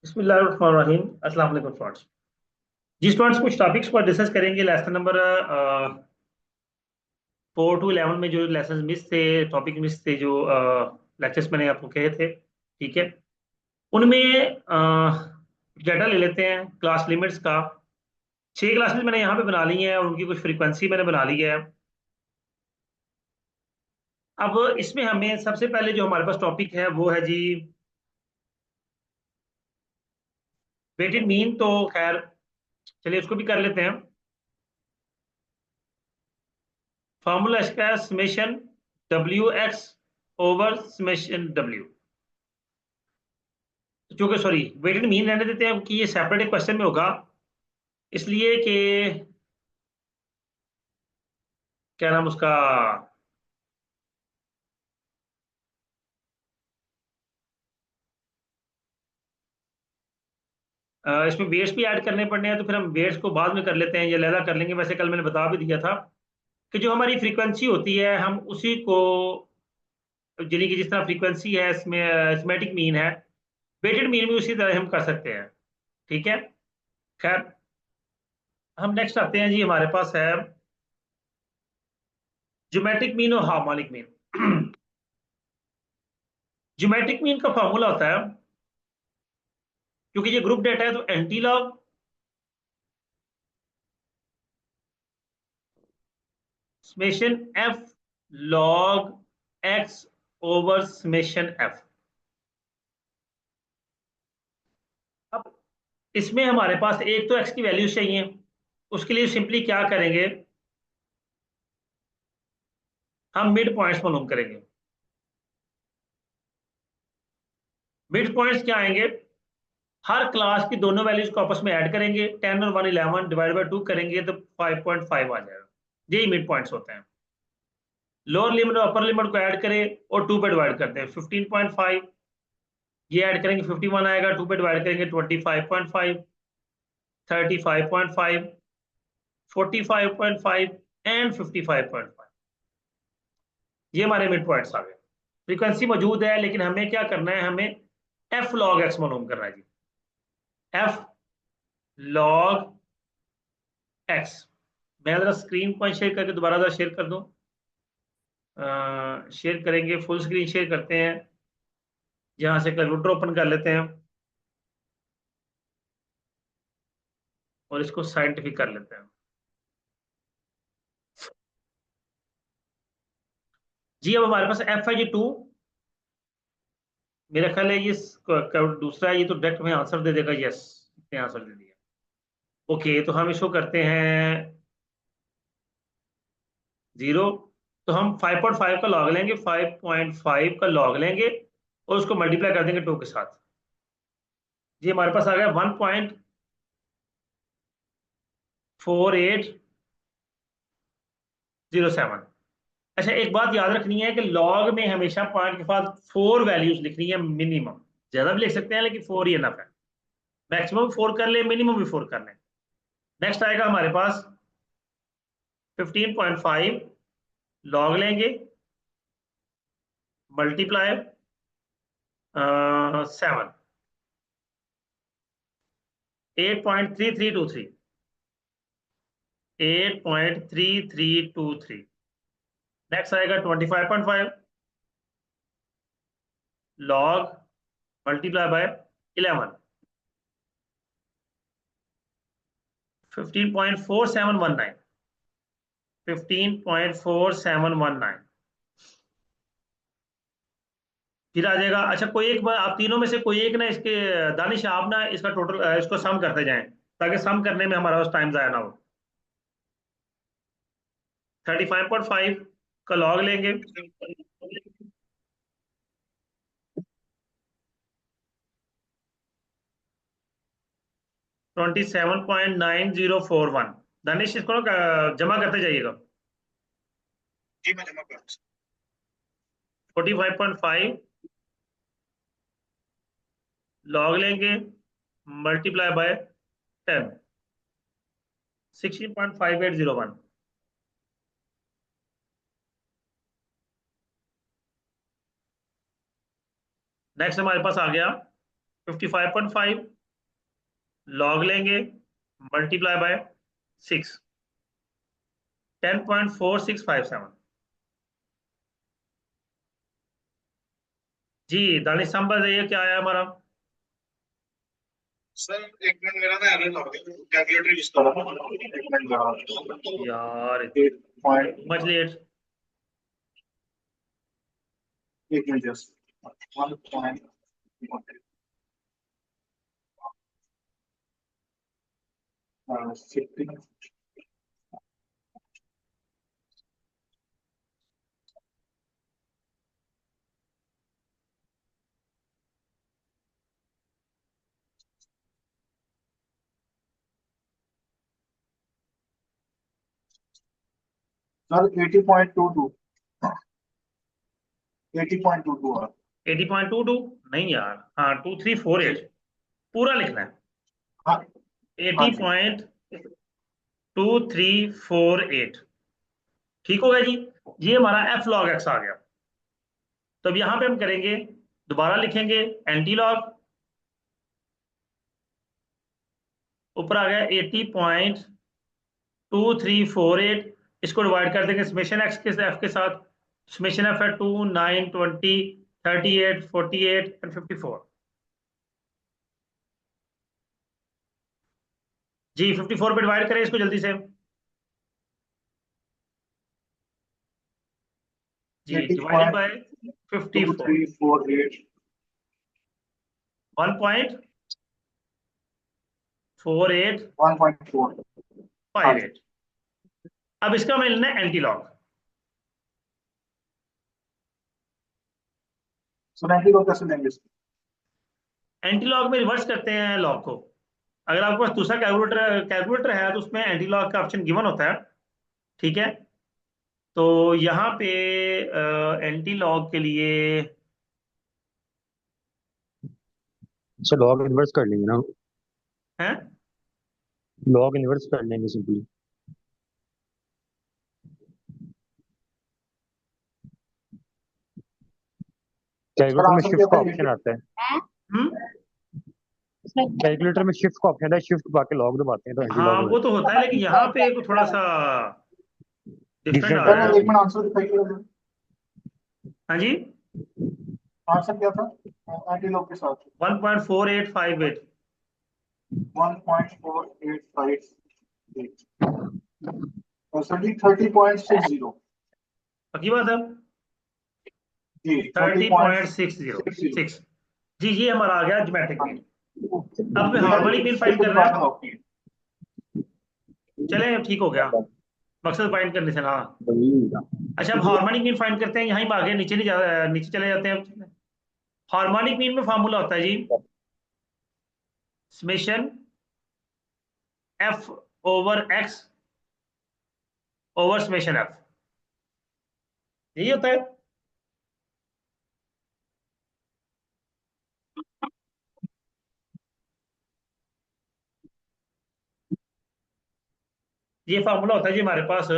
बिस्मिल्लाहिर्रहमानिर्रहीम। अस्सलाम वालेकुम फ्रेंड्स। जी स्टूडेंट्स, कुछ टॉपिक्स पर डिस्कस करेंगे। लेसन नंबर 4 to 11 में जो लेसन मिस थे, टॉपिक मिस थे, जो लेक्चर्स मैंने आपको कहे थे, ठीक है, उनमें डाटा ले लेते हैं क्लास लिमिट्स का। 6 क्लासेस मैंने यहाँ पे बना ली हैं और उनकी कुछ फ्रीक्वेंसी मैंने बना ली है। अब इसमें हमें सबसे पहले जो हमारे पास टॉपिक है वो है जी वेटेड मीन। तो खैर चलिए उसको भी कर लेते हैं। फॉर्मूला इसका है summation W x over summation W. चूंकि सॉरी वेटेड मीन रहने देते हैं कि ये सेपरेट क्वेश्चन में होगा, इसलिए कि क्या नाम उसका, इसमें वेट्स भी ऐड करने पड़ने हैं, तो फिर हम वेट्स को बाद में कर लेते हैं या लहदा कर लेंगे। वैसे कल मैंने बता भी दिया था कि जो हमारी फ्रीक्वेंसी होती है हम उसी को, यानी कि जिस तरह फ्रीक्वेंसी है इसमें सिमेट्रिक मीन है, वेटेड मीन भी उसी तरह हम कर सकते हैं। ठीक है, खैर हम नेक्स्ट आते हैं जी। हमारे पास है ज्योमेट्रिक मीन और हार्मोनिक मीन। ज्योमेट्रिक मीन का फॉर्मूला होता है, क्योंकि ये ग्रुप डेटा है, तो anti log summation F log x over summation F. अब इसमें हमारे पास एक तो एक्स की वैल्यू चाहिए। उसके लिए सिंपली क्या करेंगे, हम मिड पॉइंट्स मालूम करेंगे। मिड पॉइंट्स क्या आएंगे, हर क्लास की दोनों वैल्यूज को आपस में ऐड करेंगे, 10 और 1 11 डिवाइड बाई 2 करेंगे तो 5.5 आ जाएगा। यही मिड पॉइंट्स होते हैं। लोअर लिमिट और अपर लिमिट को ऐड करें और 2 पे डिवाइड करते हैं 15.5। ये ऐड करेंगे 51 आएगा, 2 पे डिवाइड करेंगे 25.5, 35.5, 45.5 एंड 55.5। ये हमारे मिड पॉइंट्स आ गए। फ्रीक्वेंसी मौजूद है, लेकिन हमें क्या करना है, हमें एफ लॉग एक्स मालूम करना है जी। F log x. मैं जरा स्क्रीन पॉइंट शेयर करके दोबारा जरा शेयर कर दूं। शेयर करेंगे, फुल स्क्रीन शेयर करते हैं। यहाँ से कैलकुलेटर ओपन कर लेते हैं और इसको साइंटिफिक कर लेते हैं। जी अब हमारे पास एफ है जी 2। मेरा ख्याल है ये दूसरा है, ये तो डायरेक्ट हमें आंसर दे देगा। यस, इसने आंसर दे दिया। ओके, तो हम इसको करते हैं 0। तो हम 5.5 का लॉग लेंगे, 5.5 का लॉग लेंगे और उसको मल्टीप्लाई कर देंगे 2 के साथ। ये हमारे पास आ गया 1.4807। अच्छा, एक बात याद रखनी है कि लॉग में हमेशा पॉइंट के बाद 4 वैल्यूज लिखनी है मिनिमम। ज्यादा भी लिख सकते हैं लेकिन 4 ही इनफ है। मैक्सिमम 4 कर ले, मिनिमम भी 4 कर ले। नेक्स्ट आएगा हमारे पास 15.5, लॉग लेंगे, मल्टीप्लाई 7, 8.3323, 8.3323। नेक्स्ट आएगा 25.5, लॉग मल्टीप्लाई बाय 11, 15.4719, 15.4719। फिर आ जाएगा, अच्छा कोई एक बार आप तीनों में से कोई एक ना इसके, दानिश आप ना इसका टोटल इसको सम करते जाएं, ताकि सम करने में हमारा टाइम जाया ना हो। 35.5 का लॉग लेंगे, 27.9041। दानिश इसको ना जमा करते जाइएगा। जी मैं जमा कर 45.5 लॉग लेंगे, मल्टीप्लाई बाय 10, 16.5801। नेक्स्ट हमारे पास आ गया 55.5, लॉग लेंगे मल्टीप्लाई बाय 6, 10.4657। जी दानिश साहब बताइए क्या आया हमारा। सर एक मिनट, मेरा ना एरर लग गया, कैलकुलेटर यूज कर रहा हूँ, एक मिनट लगा। यार 8 पॉइंट, मच लेट। एक मिनट जस्ट, 1 पॉइंट 80.22, 80.22 आ 80.22 नहीं यार, हाँ 2348 पूरा लिखना है। हाँ हाँ जी। 80.2348 ठीक हो गया जी। ये हमारा एफ लॉग एक्स आ गया। तो अब यहाँ पे हम करेंगे, दोबारा लिखेंगे एंटी लॉग, ऊपर आ गया 80.2348, इसको डिवाइड कर देंगे समेशन एक्स के एफ के साथ। समेशन एफ है 2, 9, 20, 38, 48 एंड 54। जी 54 पे डिवाइड करें इसको जल्दी से। जी eighty divided point by two 54, three four eight 1.4858। 1.4। हाँ जी। अब इसका हमें लेना है एंटी लॉग। सोनालिटी को कैसे देंगे इसको? एंटी लॉग में रिवर्स करते हैं लॉग को। अगर आपके पास दूसरा कैलकुलेटर कैलकुलेटर है तो उसमें एंटी लॉग का ऑप्शन गिवन होता है। ठीक है, तो यहाँ पे एंटी लॉग के लिए अच्छा, लॉग इन्वर्स कर लेंगे ना। है। लॉग इन्वर्स कर लेंगे सिंपली। सर कैलकुलेटर में आंसर क्या शिफ्ट का था? ऑप्शन आता है। हम्म। कैलकुलेटर में शिफ्ट का ऑप्शन है, शिफ्ट दबा के लॉग दबाते हैं तो एंटी लॉग हाँ हो वो तो जाता होता है, लेकिन यहाँ पे थोड़ा सा है। डिफरेंट आ डिफरेंट रहा आता है। है सर एक इसमें। मिनट आंसर दिखाइए। हाँ जी, आंसर क्या था एंटी लॉग के साथ? 1.4858। 1.4858 और सर जी 30.60 पक्की बात है। जी। Thirty point six zero 30.60। Six जी ये हमारा आ गया ज्योमेट्रिक हाँ मीन। जी। अब हमें ठीक है हार्मोनिक जी, मीन इसको फाइंड करना दिमाग है। में रखिए। चले ठीक हो गया, मकसद फाइंड करने से ना। अच्छा अब हार्मोनिक मीन फाइंड करते हैं, यहीं पे आगे नीचे नहीं जा, नीचे चले जाते हैं। हार्मोनिक मीन में फार्मूला होता है जी, summation F over X over summation F, यही होता है। ये फार्मूला होता है जी हमारे पास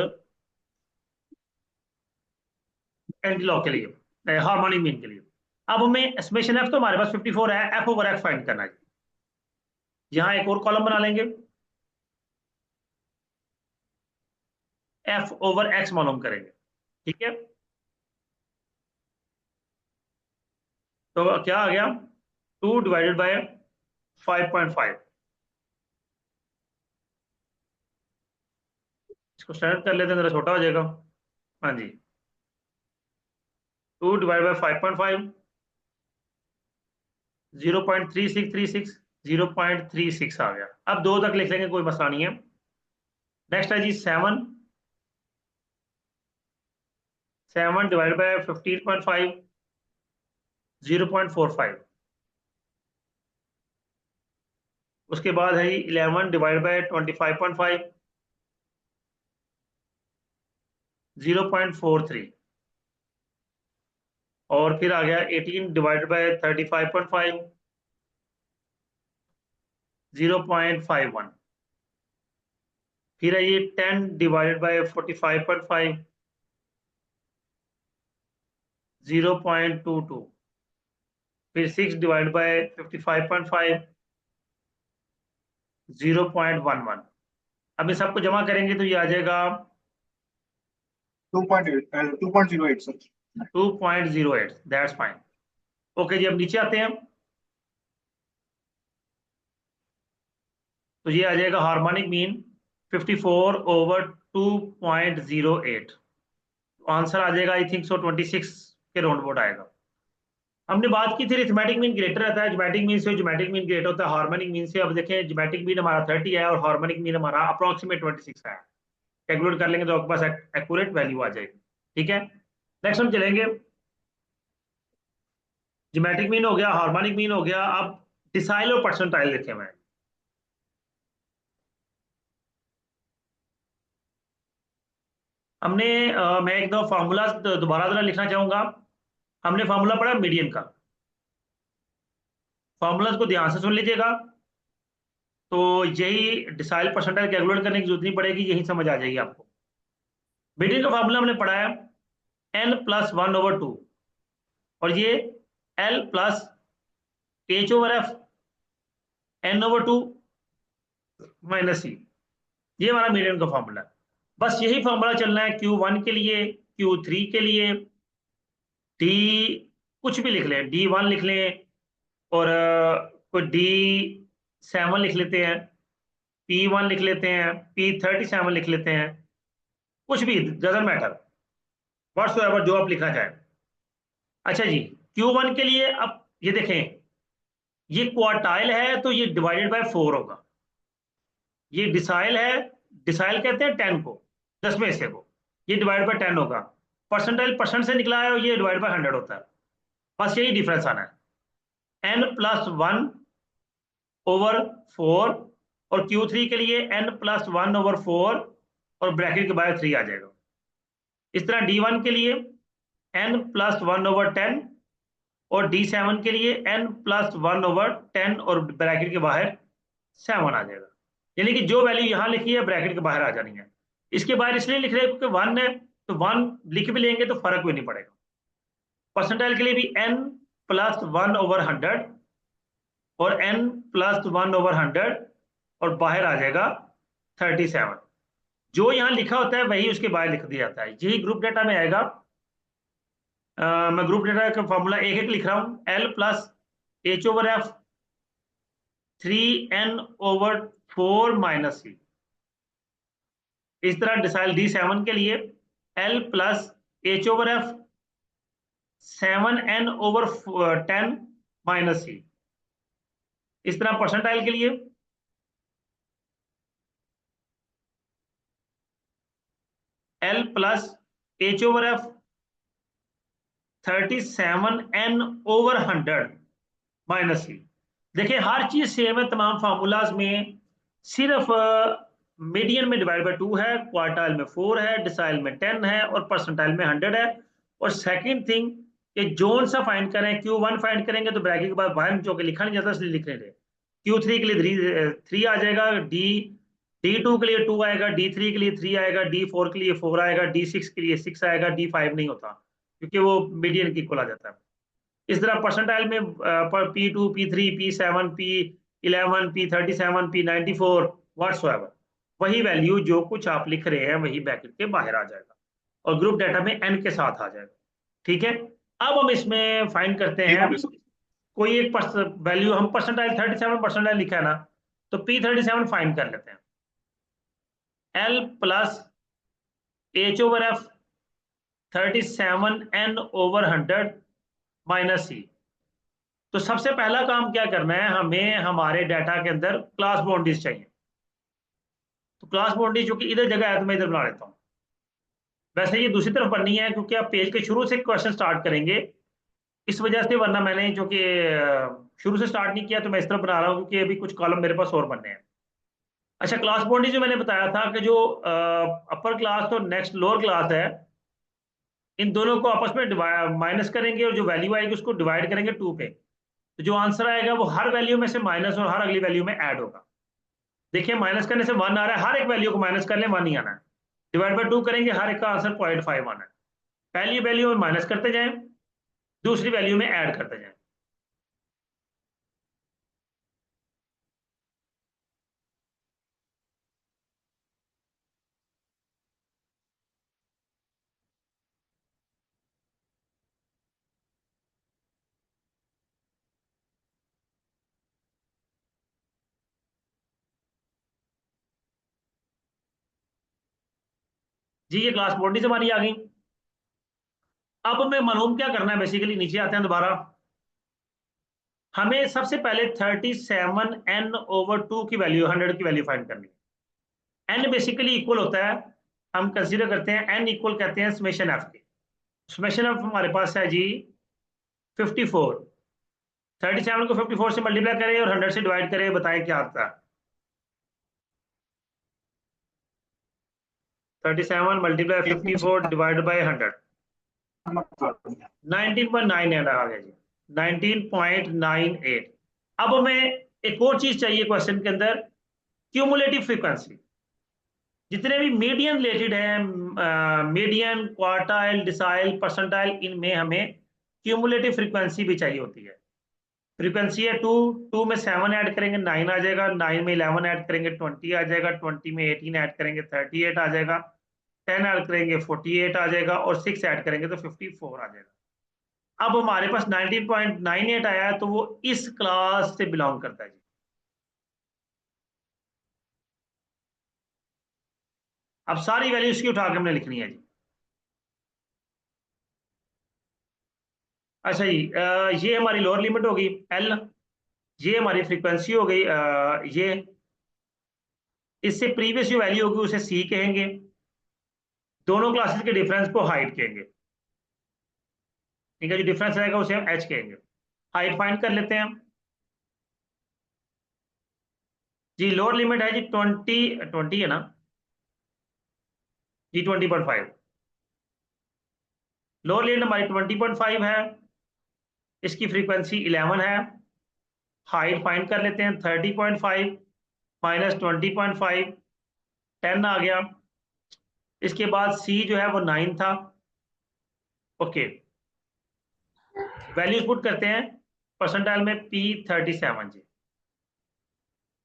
एंटी लॉग के लिए, हार्मोनिक मीन के लिए। अब हमें समेशन एफ तो हमारे पास 54 है, एफ ओवर एक्स फाइंड करना है। यहाँ एक और कॉलम बना लेंगे, एफ ओवर एक्स मालूम करेंगे। ठीक है, तो क्या आ गया 2/5.5। इसको स्टैंडर्ड कर लेते हैं, जरा छोटा हो जाएगा। हाँ जी, 2/5.5, 0.3636, 0.36 आ गया। अब दो तक लिख लेंगे, कोई मसला नहीं है। नेक्स्ट है जी 7/15.5, 0.45। उसके बाद है 11/25.5, 0.43। और फिर आ गया 18/35.5, 0.51। फिर है ये 10/45.5, 0.22। फिर 6 डिवाइड बाय 55.5 0.11। अब इन सबको जमा करेंगे तो ये आ जाएगा 2.08 सर। 2.08। That's fine. ओके जी, अब नीचे आते हैं तो ये आ जाएगा हार्मोनिक मीन 54/2.08। आंसर आ जाएगा आई थिंक सो 26 के राउंड अबाउट आएगा। हमने बात की थी अरिथमेटिक मीन ग्रेटर रहता है ज्योमेट्रिक मीन से, ज्योमेट्रिक मीन ग्रेटर होता है हार्मोनिक मीन से। अब देखें ज्योमेट्रिक मीन हमारा 30 है और हार्मोनिक मीन हमारा अप्रोक्सीमेट 26 है। कैलकुलेट कर लेंगे तो आपके पास एक्यूरेट वैल्यू आ जाएगी। ठीक है, नेक्स्ट हम चलेंगे। ज्योमेट्रिक मीन हो गया, हार्मोनिक मीन हो गया, अब डिसाइल और परसेंटाइल लिखे हुए हैं। हमने मैं एक दो फार्मूला दोबारा जरा लिखना चाहूंगा। हमने फार्मूला पढ़ा मीडियन का। फार्मूलाज को ध्यान से सुन लीजिएगा, तो यही डिसाइल परसेंटाइल कैलकुलेट करने की जरूरत नहीं पड़ेगी, यही समझ आ जाएगी आपको। मीडियन का फार्मूला हमने पढ़ा है n+1/2, और ये L+H/F n/2 - C। ये हमारा मीडियन का फार्मूला है। बस यही फार्मूला चलना है Q1 के लिए, Q3 के लिए, D कुछ भी लिख लें, D1 लिख लें, और कोई D7 लिख लेते हैं, P1 लिख लेते हैं, P37 लिख लेते हैं, कुछ भी डजंट मैटर, व्हाट्सोएवर जो आप लिखना चाहें। अच्छा जी, Q1 के लिए अब ये देखें, ये क्वार्टाइल है तो ये डिवाइडेड बाय 4 होगा। ये डिसाइल है, डिसाइल कहते हैं 10 को, 10 में से को, ये डिवाइड बाय 10 होगा। परसेंटाइल परसेंट से निकला है और ये डिवाइड बाय 100 होता है। बस यही डिफरेंस आना है। n+1/4, और Q3 के लिए n+1/4 और ब्रैकेट के बाहर 3 आ जाएगा। इस तरह D1 के लिए n+1/10 और D7 के लिए n+1/10 और ब्रैकेट के बाहर 7 आ जाएगा। यानी कि जो वैल्यू यहां लिखी है ब्रैकेट के बाहर आ जानी है। इसके बाहर इसलिए लिख रहे हैं क्योंकि 1 है, तो 1 लिख भी लेंगे तो फर्क भी नहीं पड़ेगा। परसेंटाइल के लिए भी n+1/100 और n+1/100 और बाहर आ जाएगा 37। जो यहां लिखा होता है वही उसके बाहर लिख दिया जाता है। यही ग्रुप डाटा में आएगा। मैं ग्रुप डाटा का फॉर्मूला एक एक लिख रहा हूं। L+H/F 3n/4 - C। इस तरह डिसाइल D7 के लिए L+H/F 7n/10 - C। इस तरह परसेंटाइल के लिए L+H/F 37n/100 - C। देखिए हर चीज सेम है तमाम फार्मूलाज में, सिर्फ मीडियन में डिवाइड बाय 2 है, क्वार्टाइल में 4 है, डिसाइल में 10 है और परसेंटाइल में 100 है। और सेकंड थिंग कि जोन सा फाइंड करें, Q1 फाइंड करेंगे तो ब्रैकेट के बाद 1 जो कि लिखा नहीं जाता इसलिए लिख रहे थे। Q3 के लिए 3 आ जाएगा, D2 के लिए 2 आएगा, D3 के लिए 3 आएगा, D4 के लिए 4 आएगा, D6 के लिए 6 आएगा, D5 नहीं होता क्योंकि वो मीडियन की इक्वल आ जाता है। इस तरह परसेंटाइल में P2, P3, P7, P11, P37, P94 whatsoever, वही वैल्यू जो कुछ आप लिख रहे हैं वही ब्रैकेट के बाहर आ जाएगा और ग्रुप डाटा में n के साथ आ जाएगा। ठीक है, अब हम इसमें फाइंड करते ठीक हैं है सर। कोई एक वैल्यू। हम परसेंटाइल 37 परसेंटाइल लिखा है ना, तो P37 फाइंड कर लेते हैं। L+H/F 37n/100 - C। तो सबसे पहला काम क्या करना है, हमें हमारे डाटा के अंदर क्लास बाउंड्रीज चाहिए। तो क्लास बाउंड्रीज जो कि इधर जगह है तो मैं इधर बना लेता हूं। वैसे ये दूसरी तरफ बननी है क्योंकि आप पेज के शुरू से क्वेश्चन स्टार्ट करेंगे, इस वजह से, वरना मैंने जो कि शुरू से स्टार्ट नहीं किया तो मैं इस तरफ बना रहा हूँ क्योंकि अभी कुछ कॉलम मेरे पास और बनने हैं। अच्छा, क्लास बाउंड्री जो मैंने बताया था कि जो अपर क्लास और नेक्स्ट लोअर क्लास है, इन दोनों को आपस में माइनस करेंगे और जो वैल्यू आएगी उसको डिवाइड करेंगे 2 पे। तो जो आंसर आएगा वो हर वैल्यू में से माइनस और हर अगली वैल्यू में ऐड होगा। देखिए माइनस करने से 1 आ रहा है, हर एक वैल्यू को माइनस कर ले 1 ही आना है। डिवाइड बाय 2 करेंगे, हर एक का आंसर 0.5 आना है। पहली वैल्यू में माइनस करते जाएं, दूसरी वैल्यू में ऐड करते जाएं। जी ये क्लास बाउंड्रीज हमारी आ गई। अब हमें मालूम क्या करना है, बेसिकली नीचे आते हैं दोबारा। हमें सबसे पहले 37n/2 की वैल्यू, 100 की वैल्यू फाइंड करनी है। n बेसिकली इक्वल होता है, हम कंसीडर करते हैं n इक्वल कहते हैं समेशन f के। समेशन f हमारे पास है जी 54। 37 को 54 से मल्टीप्लाई करें और 100 से डिवाइड करें, बताएं क्या आता है। 37 मल्टीप्लाई 54 डिवाइड बाई 100, 19.98 आ गया जी, 19.98। अब हमें एक और चीज चाहिए क्वेश्चन के अंदर, क्यूमुलेटिव फ्रीक्वेंसी। जितने भी मीडियन रिलेटेड है, मीडियन, क्वार्टाइल, डिसाइल, परसेंटाइल, इनमें हमें क्यूमुलेटिव फ्रीक्वेंसी भी चाहिए होती है। फ्रीक्वेंसी है 2, 2 में 7 ऐड करेंगे 9 आ जाएगा, 9 में 11 ऐड करेंगे 20 आ जाएगा, 20 में 18 ऐड करेंगे 38 आ जाएगा, 10 ऐड करेंगे 48 आ जाएगा, और 6 ऐड करेंगे तो 54 आ जाएगा। अब हमारे पास 19.98 आया है, तो वो इस क्लास से बिलोंग करता है जी। अब सारी वैल्यू इसकी उठा के हमने लिखनी है जी। अच्छा जी, ये हमारी लोअर लिमिट होगी एल, ये हमारी फ्रीक्वेंसी हो गई, ये इससे प्रीवियस जो वैल्यू होगी उसे सी कहेंगे, दोनों क्लासेस के डिफरेंस को हाइट कहेंगे। ठीक है, जो डिफरेंस रहेगा उसे हम एच कहेंगे। हाइट फाइंड कर लेते हैं जी। लोअर लिमिट है जी 20 है ना जी, 20.5। लोअर लिमिट हमारी 20.5 है, इसकी फ्रीक्वेंसी 11 है। हाइट फाइंड कर लेते हैं, 30.5 माइनस 20.5, 10 आ गया। इसके बाद सी जो है वो 9 था। ओके, वैल्यूज पुट करते हैं। परसेंटाइल में P37 जी,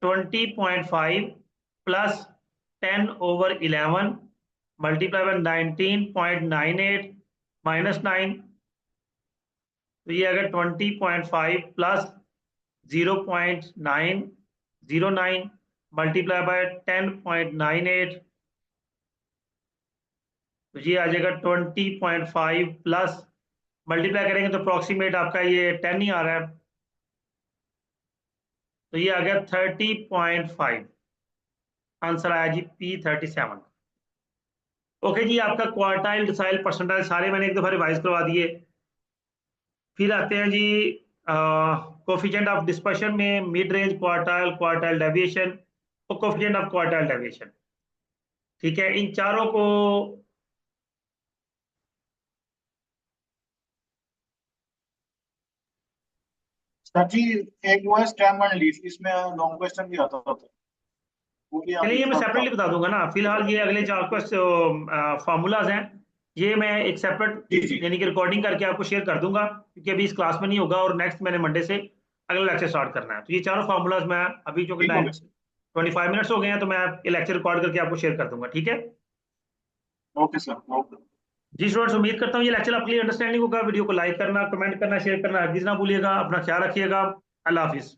20.5 प्लस 10/11 मल्टीप्लाई बाय 19.98 माइनस 9, तो ये अगर 20.5 प्लस 0.909 मल्टीप्लाई बाय 10.98, तो ये आ जाएगा 20.5 प्लस, मल्टीप्लाई करेंगे तो अप्रोक्सीमेट आपका ये 10 ही आ रहा है, तो ये आ गया 30.5। आंसर आया जी P37। ओके जी, आपका क्वार्टाइल, डिसाइल, परसेंटाइल सारे मैंने एक दफा रिवाइज करवा दिए। फिर आते हैं जी कोफिशिएंट ऑफ डिस्पर्शन में mid range quartile, quartile deviation और कोफिशिएंट ऑफ क्वार्टाइल डेविएशन। ठीक है, इन चारों को सर जी, एक वो है स्टेम एंड लीफ, इसमें लॉन्ग क्वेश्चन भी आता था, वो भी आप चलिए, ये मैं इसका बता सेपरेटली बता दूंगा ना। फिलहाल ये अगले चार फार्मूलाज हैं, ये मैं एक सेपरेट जी जी। यानी कि रिकॉर्डिंग करके आपको शेयर कर दूंगा, क्योंकि अभी इस क्लास में नहीं होगा और नेक्स्ट मैंने मंडे से अगला लेक्चर स्टार्ट करना है। तो ये चारों फार्मूलाज मैं अभी, जो कि ठीक हो गया सर। 25 मिनट्स हो गए हैं, तो मैं ये लेक्चर रिकॉर्ड करके आपको शेयर कर दूंगा। ठीक है ओके सर, ओके। जी स्टूडेंट्स, उम्मीद करता हूँ ये लेक्चर आपके लिए अंडरस्टैंडिंग होगा। वीडियो को लाइक करना, कमेंट करना, शेयर करना हरगिज ना भूलिएगा। अपना ख्याल रखिएगा। अल्लाह हाफिज़।